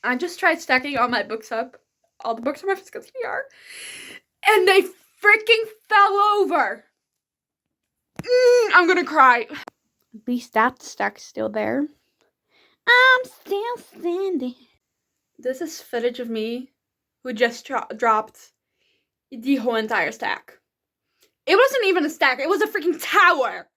I just tried stacking all my books up, all the books on my physical TBR, and they freaking fell over. I'm gonna cry. At least that stack's still there. I'm still standing. This is footage of me who just dropped the whole entire stack. It wasn't even a stack, it was a freaking tower.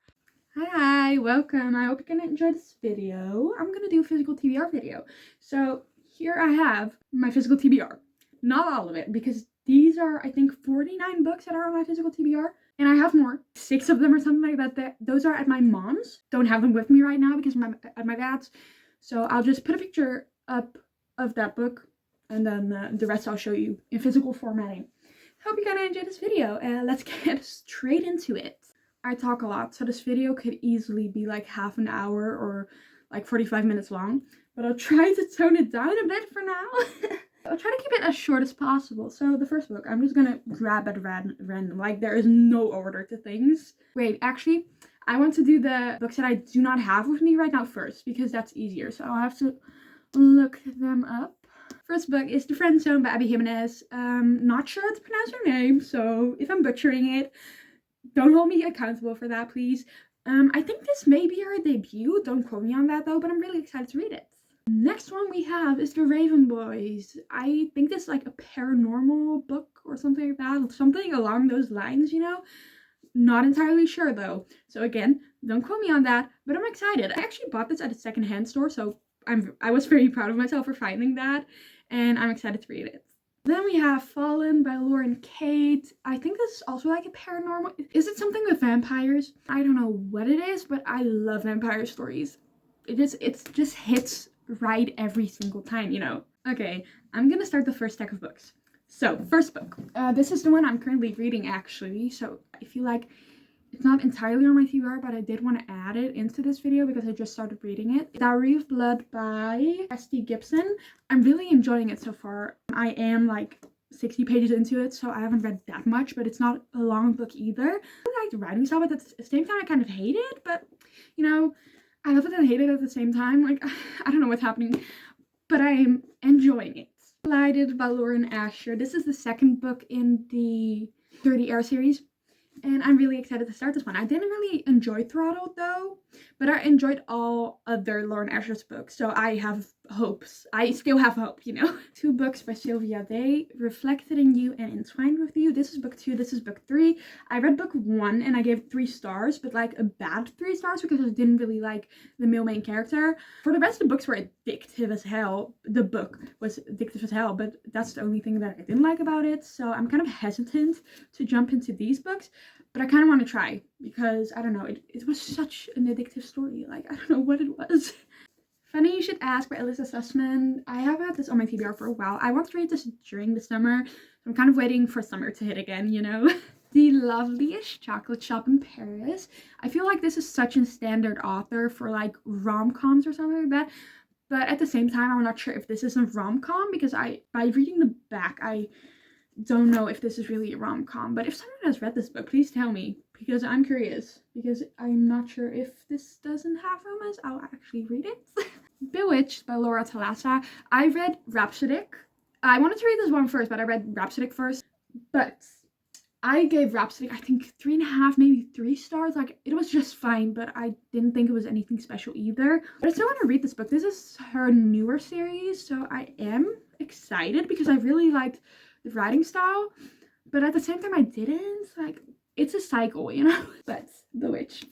Hi, welcome. I hope you're gonna enjoy this video. I'm gonna do a physical TBR video. So here I have my physical TBR. Not all of it, because these are, I think, 49 books that are on my physical TBR. And I have more. 6 of them or something like that. Those are at my mom's. Don't have them with me right now because I'm at my dad's. So I'll just put a picture up of that book. And then the rest I'll show you in physical formatting. Hope you're gonna enjoy this video. Let's get straight into it. I talk a lot, so this video could easily be like half an hour or like 45 minutes long. But I'll try to tone it down a bit for now. I'll try to keep it as short as possible. So the first book, I'm just gonna grab at random. Like, there is no order to things. Wait, actually, I want to do the books that I do not have with me right now first, because that's easier. So I'll have to look them up. First book is The Friend Zone by Abby Jimenez. Not sure how to pronounce her name, so if I'm butchering it, don't hold me accountable for that, please. I think this may be her debut. Don't quote me on that though, but I'm really excited to read it. Next one we have is The Raven Boys. I think this is like a paranormal book or something like that. Something along those lines, you know? Not entirely sure though. So again, don't quote me on that, but I'm excited. I actually bought this at a secondhand store, so I was very proud of myself for finding that, and I'm excited to read it. Then we have Fallen by Lauren Kate. I think this is also like a paranormal. Is it something with vampires? I don't know what it is, but I love vampire stories. It just hits right every single time, you know. Okay, I'm gonna start the first stack of books. So, first book. This is the one I'm currently reading, actually. So, I feel like it's not entirely on my TBR, but I did want to add it into this video because I just started reading it. Diary of Blood by Esty Gibson. I'm really enjoying it so far. I am like 60 pages into it, so I haven't read that much, but it's not a long book either. I like the writing style, but at the same time I kind of hate it, but you know, I love it and hate it at the same time. Like, I don't know what's happening, but I am enjoying it. Lighted by Lauren Asher. This is the second book in the 30 Air series. And I'm really excited to start this one. I didn't really enjoy Throttled though, but I enjoyed all other Lauren Asher's books. So I have hopes. I still have hope, you know. 2 books by Sylvia Day. Reflected in You and Entwined with You. This is book 2. This is book 3. I read book 1 and I gave 3 stars, but like a bad 3 stars because I didn't really like the male main character. For the rest of the books were addictive as hell. The book was addictive as hell, but that's the only thing that I didn't like about it. So I'm kind of hesitant to jump into these books. But I kind of want to try because, I don't know, it was such an addictive story. Like, I don't know what it was. Funny You Should Ask by Alyssa Sussman. I have had this on my TBR for a while. I want to read this during the summer. So I'm kind of waiting for summer to hit again, you know. The Loveliest Chocolate Shop in Paris. I feel like this is such a standard author for like rom-coms or something like that. But at the same time, I'm not sure if this is a rom-com because by reading the back, I don't know if this is really a rom-com, but if someone has read this book, please tell me, because I'm curious, because I'm not sure if this doesn't have romance. I'll actually read it. Bewitched by Laura Talassa. I read Rhapsodic. I wanted to read this one first, but I read Rhapsodic first, but I gave Rhapsodic, I think 3.5, maybe 3 stars. Like, it was just fine, but I didn't think it was anything special either. But I still want to read this book. This is her newer series, so I am excited because I really liked the writing style, but at the same time I didn't. Like, it's a cycle, you know. But Bewitched.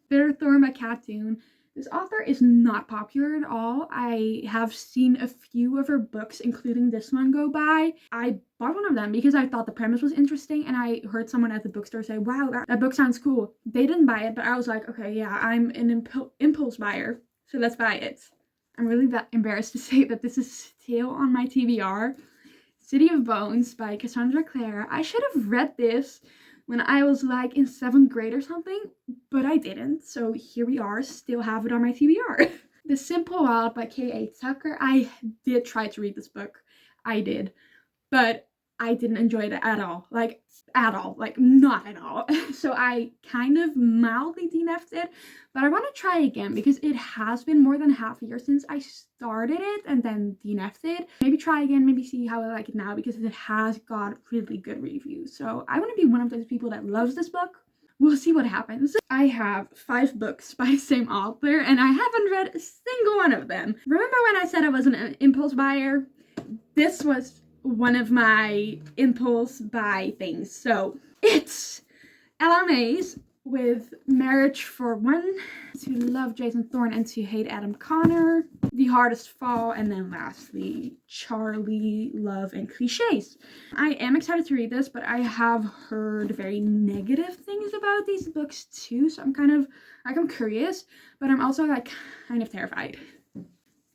Bitter Thorn by Kat Dune. This author is not popular at all. I have seen a few of her books, including this one, go by. I bought one of them because I thought the premise was interesting, and I heard someone at the bookstore say, wow, that book sounds cool. They didn't buy it, but I was like, okay, yeah, I'm an impulse buyer, so let's buy it. I'm really embarrassed to say that this is still on my TBR. City of Bones by Cassandra Clare. I should have read this when I was like in 7th grade or something, but I didn't. So here we are, still have it on my TBR. The Simple Wild by K.A. Tucker. I did try to read this book. I did. But I didn't enjoy it at all. Like, not at all. So I kind of mildly DNF'd it, but I want to try again because it has been more than half a year since I started it and then DNF'd it. Maybe try again, maybe see how I like it now because it has got really good reviews. So I want to be one of those people that loves this book. We'll see what happens. I have 5 books by the same author and I haven't read a single one of them. Remember when I said I was an impulse buyer? This was one of my impulse buy things. So it's LMAs with Marriage for One, To Love Jason Thorne and To Hate Adam Connor, The Hardest Fall, and then lastly Charlie, Love, and Cliches. I am excited to read this, but I have heard very negative things about these books too, so I'm kind of like, I'm curious, but I'm also like kind of terrified.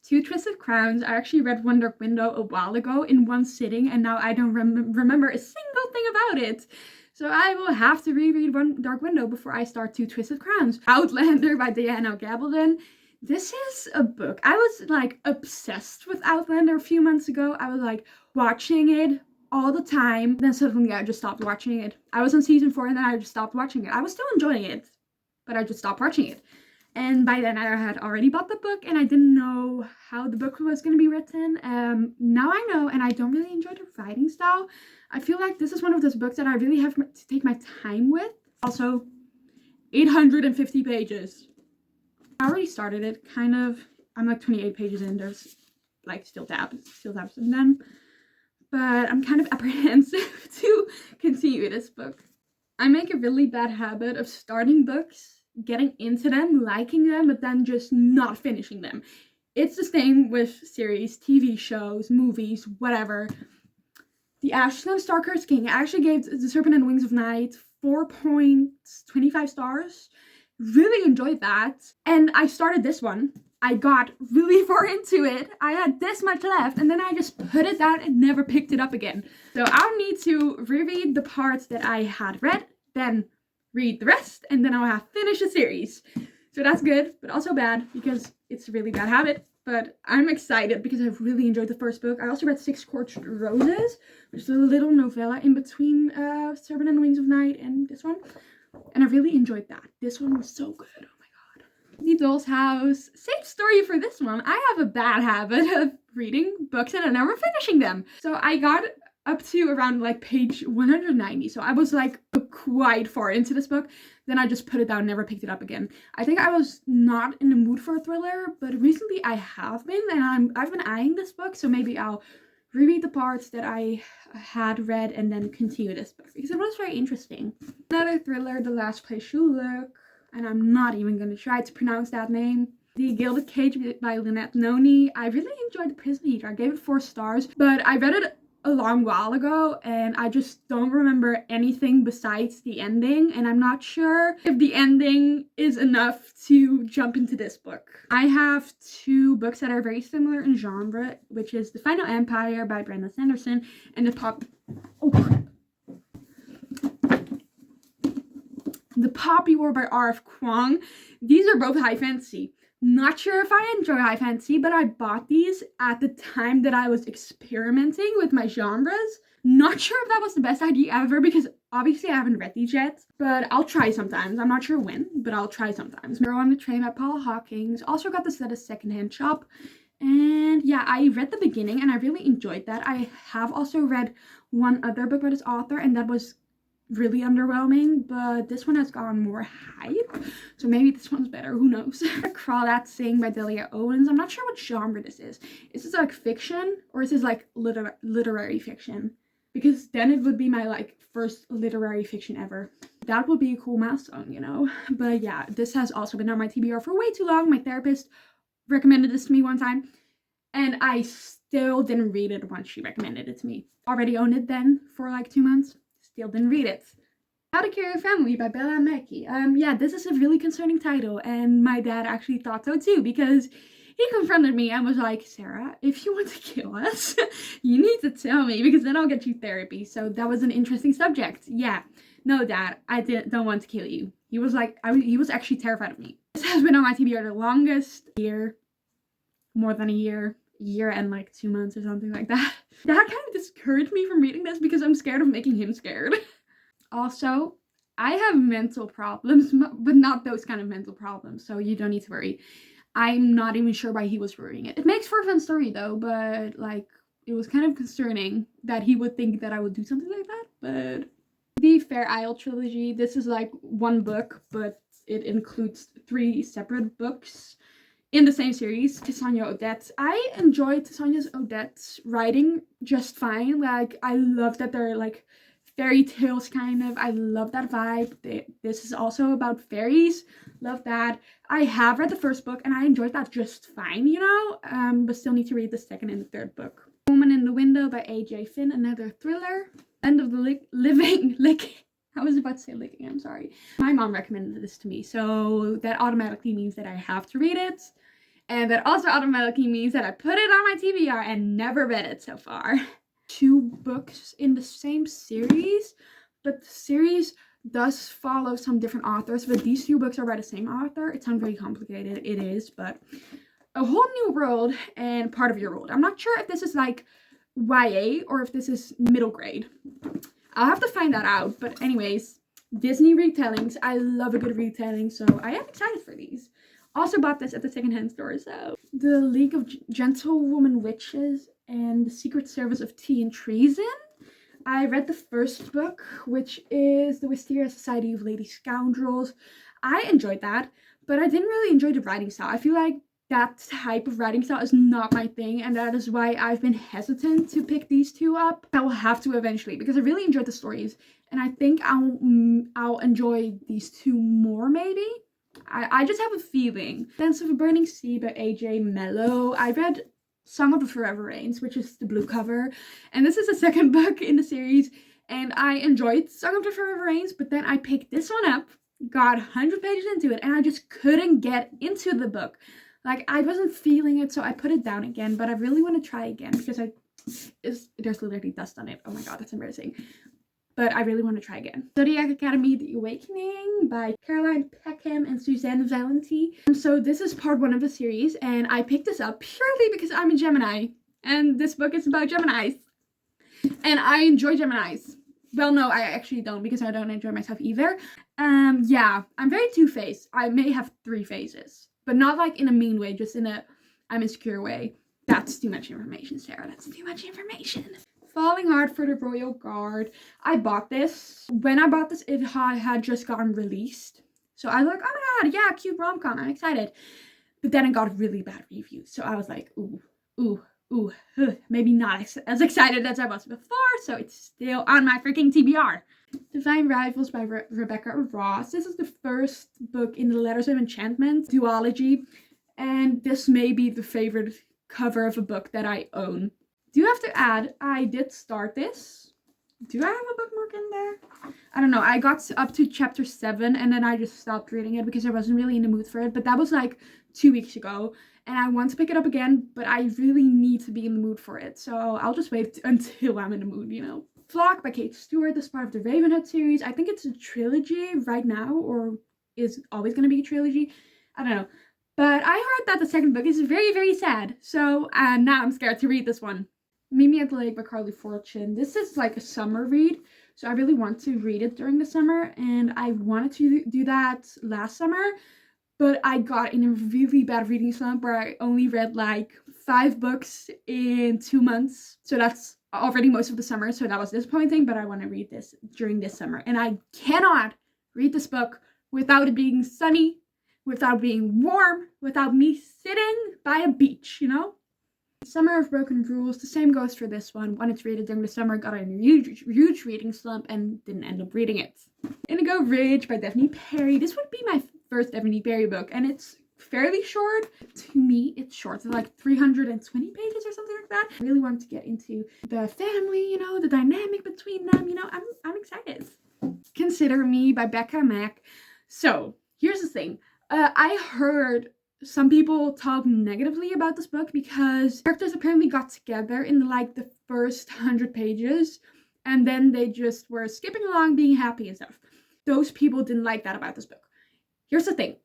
Two Twisted Crowns. I actually read One Dark Window a while ago in one sitting, and now I don't remember a single thing about it. So I will have to reread One Dark Window before I start Two Twisted Crowns. Outlander by Diana Gabaldon. This is a book. I was like obsessed with Outlander a few months ago. I was like watching it all the time. Then suddenly I just stopped watching it. I was on season 4 and then I just stopped watching it. I was still enjoying it, but I just stopped watching it. And by then I had already bought the book and I didn't know how the book was going to be written. Now I know, and I don't really enjoy the writing style. I feel like this is one of those books that I really have to take my time with. Also, 850 pages. I already started it, kind of. I'm like 28 pages in. There's like still tabs in them. But I'm kind of apprehensive to continue this book. I make a really bad habit of starting books, getting into them, liking them, but then just not finishing them. It's the same with series, TV shows, movies, whatever. The Ashland Starcursed King. I actually gave The Serpent and the Wings of Night 4.25 stars. Really enjoyed that. And I started this one. I got really far into it. I had this much left and then I just put it down and never picked it up again. So I'll need to reread the parts that I had read, then read the rest, and then I'll have finished the series. So that's good, but also bad because it's a really bad habit. But I'm excited because I've really enjoyed the first book. I also read Six Scorched Roses, which is a little novella in between Serpent and the Wings of Night and this one. And I really enjoyed that. This one was so good. Oh my god. The Doll's House. Same story for this one. I have a bad habit of reading books and never finishing them. So I got up to around like page 190. So I was like quite far into this book. Then I just put it down, never picked it up again. I think I was not in the mood for a thriller, but recently I have been, and I've been eyeing this book, so maybe I'll reread the parts that I had read and then continue this book because it was very interesting. Another thriller, The Last Place You Look, and I'm not even going to try to pronounce that name. The Gilded Cage by Lynette Noni. I really enjoyed The Prison Eater. I gave it 4 stars, but I read it a long while ago and I just don't remember anything besides the ending, and I'm not sure if the ending is enough to jump into this book. I have 2 books that are very similar in genre, which is The Final Empire by Brandon Sanderson and The Poppy War by R.F. Kuang. These are both high fantasy. Not sure if I enjoy high fantasy, but I bought these at the time that I was experimenting with my genres. Not sure if that was the best idea ever because obviously I haven't read these yet, but I'll try sometimes. I'm not sure when, but I'll try sometimes. Girl on the Train by Paula Hawkins. Also got this at a secondhand shop. And yeah, I read the beginning and I really enjoyed that. I have also read one other book by this author and that was really underwhelming, but this one has gotten more hype, so maybe this one's better, who knows. Crawdad Sing by Delia Owens. I'm not sure what genre this is. Is this like fiction or is this like literary fiction? Because then it would be my like first literary fiction ever. That would be a cool milestone, you know. But yeah, this has also been on my TBR for way too long. My therapist recommended this to me one time and I still didn't read it once she recommended it to me. Already owned it then for like 2 months. Still didn't read it. How to Kill Your Family by Bella Mackey. Yeah, this is a really concerning title, and my dad actually thought so too because he confronted me and was like, Sarah, if you want to kill us, you need to tell me because then I'll get you therapy. So that was an interesting subject. Yeah, no, Dad, I don't want to kill you. He was like, he was actually terrified of me. This has been on my TBR the longest year, more than a year. year and like 2 months or something like that. That kind of discouraged me from reading this because I'm scared of making him scared. Also, I have mental problems, but not those kind of mental problems, so you don't need to worry. I'm not even sure why he was worrying it. It makes for a fun story though, but like it was kind of concerning that he would think that I would do something like that. But the Fair Isle trilogy, this is like one book, but it includes 3 separate books in the same series. Titania Odette. I enjoyed Titania's Odette's writing just fine. Like I love that they're like fairy tales kind of. I love that vibe. This is also about fairies. Love that. I have read the first book and I enjoyed that just fine, you know, but still need to read the second and the third book. Woman in the Window by A.J. Finn, another thriller. End of the Living Lick. I was about to say licking, I'm sorry. My mom recommended this to me, so that automatically means that I have to read it. And that also automatically means that I put it on my TBR and never read it so far. 2 books in the same series, but the series does follow some different authors, but these 2 books are by the same author. It sounds very complicated, it is, but a whole new world and part of your world. I'm not sure if this is like YA or if this is middle grade. I'll have to find that out, but anyways, Disney retellings. I love a good retelling, so I am excited for these. Also bought this at the secondhand store, so. The League of Gentlewoman Witches and the Secret Service of Tea and Treason. I read the first book, which is The Wisteria Society of Lady Scoundrels. I enjoyed that, but I didn't really enjoy the writing style. I feel like that type of writing style is not my thing, and that is why I've been hesitant to pick these 2 up. I will have to eventually, because I really enjoyed the stories, and I think I'll enjoy these 2 more maybe. I just have a feeling. Dance of a Burning Sea by A.J. Mello. I read Song of the Forever Rains, which is the blue cover, and this is the second book in the series, and I enjoyed Song of the Forever Rains, but then I picked this one up, got 100 pages into it, and I just couldn't get into the book. Like, I wasn't feeling it, so I put it down again, but I really want to try again, because there's literally dust on it. Oh my god, that's embarrassing. But I really want to try again. Zodiac Academy, The Awakening by Caroline Peckham and Suzanne Valenti. So this is part 1 of the series, and I picked this up purely because I'm a Gemini, and this book is about Geminis. And I enjoy Geminis. Well, no, I actually don't, because I don't enjoy myself either. Yeah, I'm very two-faced. I may have 3 phases, but not like in a mean way, just in a I'm insecure way. That's too much information, Sarah. That's too much information. Falling Hard for the Royal Guard. I bought this. When I bought this, it had just gotten released. So I was like, oh my god, yeah, cute rom-com. I'm excited. But then it got really bad reviews. So I was like, ooh, maybe not as excited as I was before. So it's still on my freaking TBR. Divine Rivals by Rebecca Ross. This is the first book in the Letters of Enchantment duology. And this may be the favorite cover of a book that I own. Do have to add, I did start this. Do I have a bookmark in there? I don't know. I got up to chapter 7 and then I just stopped reading it because I wasn't really in the mood for it. But that was like 2 weeks ago. And I want to pick it up again, but I really need to be in the mood for it. So I'll just wait until I'm in the mood, you know. Flock by Kate Stewart. This is part of the Ravenhood series. I think it's a trilogy right now, or is always going to be a trilogy. I don't know. But I heard that the second book is very, very sad. So now I'm scared to read this one. Mimi at the Lake by Carly Fortune. This is like a summer read, so I really want to read it during the summer, and I wanted to do that last summer, but I got in a really bad reading slump where I only read like 5 books in 2 months, so that's already most of the summer, so that was disappointing, but I want to read this during this summer, and I cannot read this book without it being sunny, without being warm, without me sitting by a beach, you know? Summer of Broken Rules. The same goes for this one. Wanted to read it during the summer, got in a huge reading slump, and didn't end up reading it. Indigo Ridge by Daphne Perry. This would be my first Daphne Perry book, and it's fairly short. To me, it's short. It's like 320 pages or something like that. I really want to get into the family, you know, the dynamic between them, you know. I'm excited. Consider Me by Becca Mack. So, here's the thing. I heard some people talk negatively about this book because characters apparently got together in the first 100 pages and then they just were skipping along being happy and stuff. Those people didn't like that about this book. Here's the thing.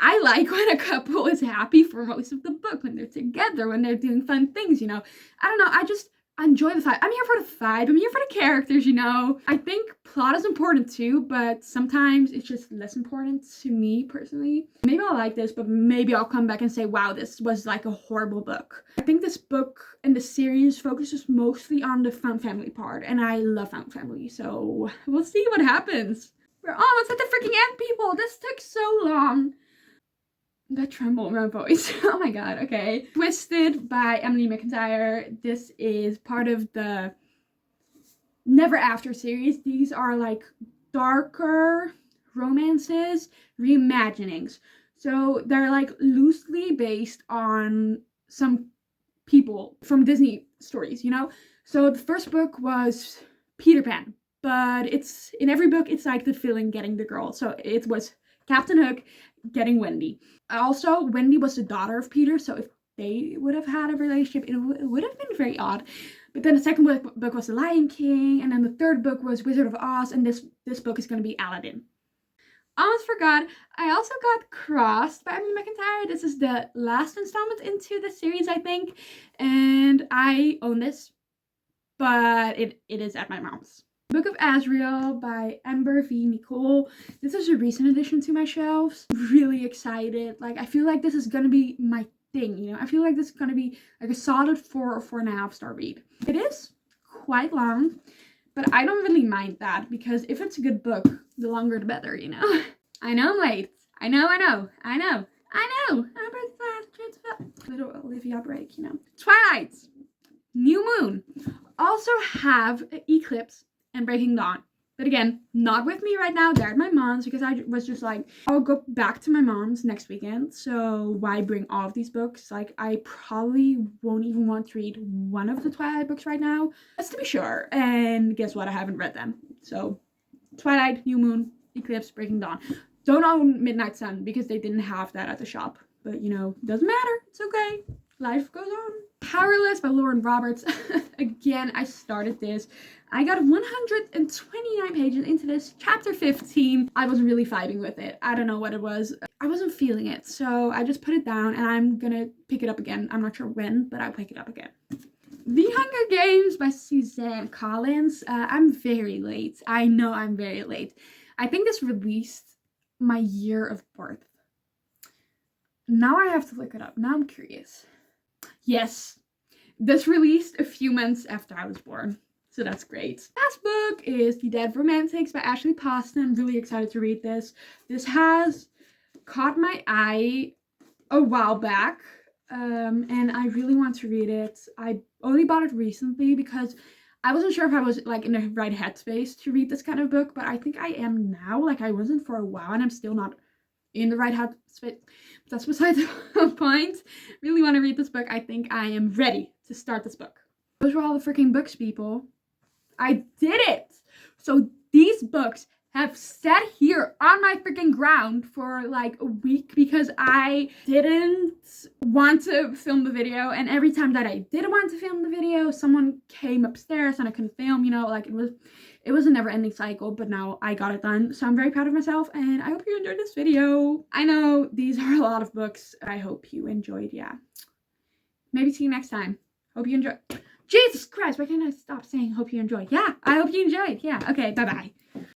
I like when a couple is happy for most of the book, when they're together, when they're doing fun things, you know. I don't know, I just enjoy the vibe. I'm here for the vibe. I'm here for the characters, you know. I think plot is important too, but sometimes it's just less important to me personally. Maybe I'll like this, but maybe I'll come back and say, wow, this was like a horrible book. I think this book and the series focuses mostly on the found family part, and I love found family, so we'll see what happens. We're almost at the freaking end, people. This took so long. That tremble in my voice. Oh my god, okay. Twisted by Emily McIntyre. This is part of the Never After series. These are like darker romances, reimaginings. So they're like loosely based on some people from Disney stories, you know? So the first book was Peter Pan, but it's in every book it's like the villain getting the girl. So it was Captain Hook getting Wendy. Also, Wendy was the daughter of Peter, so if they would have had a relationship, it would have been very odd. But then the second book was The Lion King, and then the third book was Wizard of Oz, and this book is going to be Aladdin. Almost forgot, I also got Crossed by Emily McIntyre. This is the last installment into the series, I think, and I own this, but it is at my mom's. Book of Azrael by Ember V. Nicole. This is a recent addition to my shelves. Really excited. Like, I feel like this is gonna be my thing, you know? I feel like this is gonna be like a solid 4 or 4.5 star read. It is quite long, but I don't really mind that, because if it's a good book, the longer the better, you know? I know I'm late. I know. Little Olivia break, you know? Twilight, New Moon. Also have Eclipse and Breaking Dawn. But again, not with me right now. They're at my mom's, because I was just like, I'll go back to my mom's next weekend. So why bring all of these books? Like, I probably won't even want to read one of the Twilight books right now, just to be sure. And guess what? I haven't read them. So Twilight, New Moon, Eclipse, Breaking Dawn. Don't own Midnight Sun, because they didn't have that at the shop. But, you know, doesn't matter. It's okay. Life goes on. Powerless by Lauren Roberts. Again, I started this. I got 129 pages into this, chapter 15. I wasn't really vibing with it. I don't know what it was. I wasn't feeling it, so I just put it down, and I'm gonna pick it up again. I'm not sure when, but I'll pick it up again. The Hunger Games by Suzanne Collins. I'm very late. I know I'm very late. I think this released my year of birth. Now I have to look it up. Now I'm curious. Yes, this released a few months after I was born, so that's great. Last book is The Dead Romantics by Ashley Poston. I'm really excited to read this. This has caught my eye a while back, and I really want to read it. I only bought it recently because I wasn't sure if I was like in the right headspace to read this kind of book, but I think I am now. Like, I wasn't for a while, and I'm still not in the right headspace. That's beside the point. Really want to read this book. I think I am ready to start this book. Those were all the freaking books, people. I did it! So these books have sat here on my freaking ground for like a week because I didn't want to film the video, and every time that I did want to film the video, someone came upstairs and I couldn't film, you know, like it was a never-ending cycle, but now I got it done, so I'm very proud of myself, and I hope you enjoyed this video. I know these are a lot of books. I hope you enjoyed, yeah. Maybe see you next time. Hope you enjoy. Jesus Christ, why can't I stop saying hope you enjoyed? Yeah, I hope you enjoyed. Yeah, okay, bye-bye.